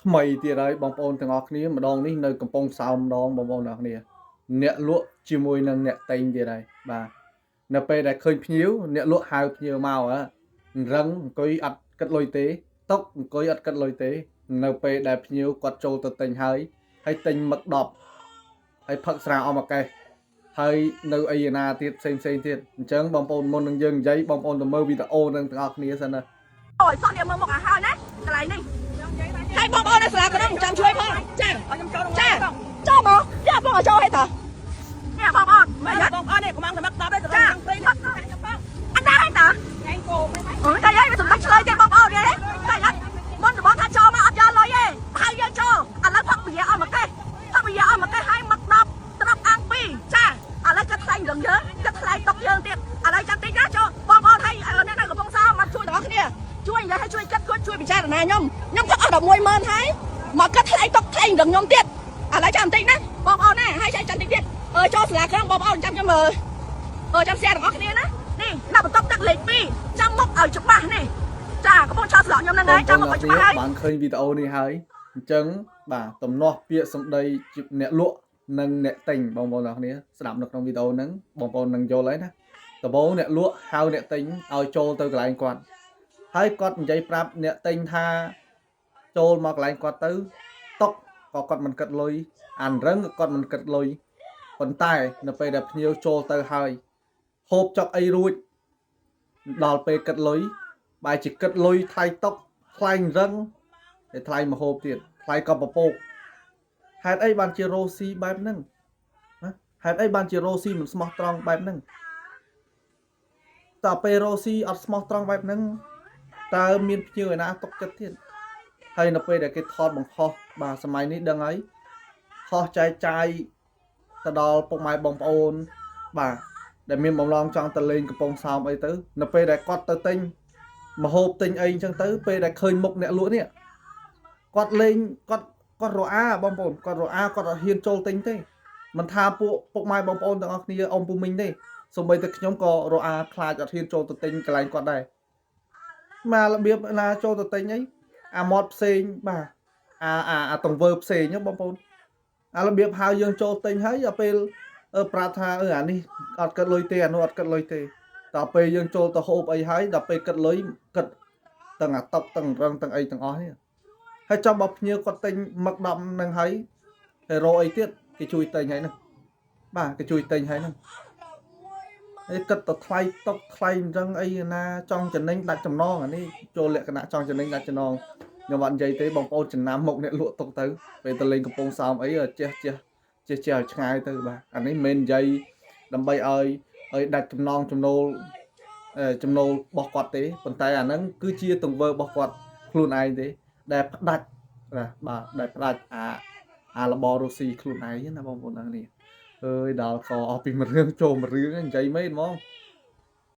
ថ្មីទៀតហើយបងប្អូនទាំងអស់គ្នាម្ដងនេះនៅកំពង់សោមម្ដងបងប្អូនទាំងអស់គ្នាអ្នកលក់ជាមួយនឹងអ្នកតែងទៀតហើយបាទនៅពេលដែលឃើញភ្ញៀវអ្នកលក់ហៅភ្ញៀវមករឹងអង្គុយអត់គិតលុយទេតុកអង្គុយអត់គិតលុយទេនៅពេលដែលភ្ញៀវគាត់ចូលទៅទិញហើយទិញមឹក10ហើយផឹកស្រាអស់មួយកេះហើយនៅអីណាទៀតផ្សេងទៀតអញ្ចឹងបងប្អូនមុននឹងយើងនិយាយបងប្អូនទៅមើលវីដេអូនឹងទាំងអស់គ្នាសិនណាអូយសោះនេះមើលមុខឲ្យហើយណាកន្លែងនេះហើយបងប្អូននៅសាលាក៏នឹងចាំជួយផងចាខ្ញុំចូលចាចូលមកយ៉ាបងឲ្យចូលហេតុតានេះបងប្អូនមើលបងប្អូននេះកំងសម្រាប់10ដែរចាអត់ដែរហេតុតាញ៉ៃគោអូយតែយាយវាសម្រាប់ឆ្លើយទេបងប្អូននេះតែអត់មុនបងថាចូលមកអត់យកលុយទេហើយយើងចូលឥឡូវផឹកវាអស់មួយកេះផឹកវាអស់មួយកេះហើយមក10ត្រាប់អាំង2ចាឥឡូវចិត្តផ្សេងរឿងយើងចិត្តថ្លៃតុកយើងទៀតឥឡូវចាំតិចណាចូលបងប្អូនហើយអ្នកនៅកំពង់សោមមកជួយទាំងអស់គ្នាជួយនិយាយឲ្យជួយគិតជួយពិចារណាខ្ញុំទៅអស់110000ហើយមកគិតថ្លៃតុកថ្លៃរឿងខ្ញុំទៀតឥឡូវចាំតិចណាបងប្អូនណាហើយចាំតិចទៀតចូលសាលាក្រុងបងប្អូនចាំខ្ញុំមើលចាំshareទាំងអស់គ្នាណានេះដាក់បន្ទប់ទឹកលេខ2ចាំមុខឲ្យច្បាស់នេះចាកំពុងឆោតស្លកខ្ញុំនឹងហើយចាំមុខឲ្យច្បាស់ហើយបានឃើញវីដេអូនេះហើយអញ្ចឹងបាទទំនាស់ពាក្យសម្ដីអ្នកលក់និងអ្នកទិញបងប្អូនទាំងអស់គ្នាស្ដាប់នៅក្នុងវីដេអូហ្នឹងបងប្អូននឹងយល់ហើយណាដំបូងអ្នកលក់ហៅអ្នកទិញឲ្យចូលទៅកន្លែងគាត់ហើយគាត់និយាយប្រាប់អ្នកទិញថាចូលមកកន្លែងគាត់ទៅតុកក៏គាត់មិនគិតលុយអានរឹងក៏គាត់មិនគិតលុយប៉ុន្តែនៅពេលដែលភ្ញៀវចូលទៅហើយហូបចុកអីរួចដល់ពេលគិតលុយបែរជាគិតលុយថ្លៃតុកថ្លៃរឹងតែថ្លៃម្ហូបទៀតថ្លៃក៏ពពកហេតុអីបានជារ៉ូស៊ីបែបហ្នឹងហេតុអីបានជារ៉ូស៊ីមិនស្មោះត្រង់បែបហ្នឹងតើពេលរ៉ូស៊ីអត់ស្មោះត្រង់បែបហ្នឹងតើមានភ្ញៀវឯណាទុកចិត្តទៀតហើយនៅពេលដែលគេថតបង្ខំបាទសម័យនេះដឹងហើយខុសចែកចាយទៅដល់ពុកម៉ែបងប្អូនបាទដែលមានបំឡងចង់ទៅលេងកំពង់សោមអីទៅនៅពេលដែលគាត់ទៅទិញមហូបទិញអីអញ្ចឹងទៅពេលដែលឃើញមុខអ្នកលក់នេះគាត់លេងគាត់រអាបងប្អូនគាត់រអាគាត់អត់ហ៊ានចូលទិញទេមិនថាពួកពុកម៉ែបងប្អូនទាំងអស់គ្នាអ៊ំពូមីងទេសូម្បីតែខ្ញុំក៏រអាខ្លាចអត់ហ៊ានចូលទៅទិញកន្លែងគាត់ដែរមករបៀបណាចូលទៅទិញអីអាម៉ត់ផ្សេងបាទអាតង្វើផ្សេងបងប្អូនអារបៀបហៅយើងចូលទិញហើយដល់ពេលប្រាប់ថាអានេះអត់គិតលុយទេអានោះអត់គិតលុយទេដល់ពេលយើងចូលទៅហូបអីហើយដល់ពេលគិតលុយគិតទាំងអាតុកទាំងរឹងទាំងអីទាំងអស់នេះហើយចាំបើភ្ញៀវគាត់ទិញមឹក10នឹងហើយរោអីទៀតគេជួយទិញហើយហ្នឹងបាទគេជួយទិញហើយហ្នឹងហើយគិតទៅថ្លៃតុកថ្លៃរឹងអីណាចង់ចំណេញដាច់ចំណងអានេះចូលលក្ខណៈចង់ចំណេញដាច់ចំណងខ្ញុំអត់និយាយទេបងប្អូនចំណាំមុខអ្នកលក់តុកទៅពេលទៅលេងកំពង់សោមអីចេះឲ្យឆ្ងាយទៅបាទអានេះមិននិយាយដើម្បីឲ្យដាច់ចំណងចំណូលរបស់គាត់ទេប៉ុន្តែអាហ្នឹងគឺជាទង្វើរបស់គាត់ខ្លួនឯងទេដែលផ្ដាច់បាទដែលផ្ដាច់អារបររុស៊ីខ្លួនឯងណាបងប្អូនទាំងនេះអើយដល់ខអស់ពីមួយរឿងចូលមួយរឿងនិយាយមែនហ្មង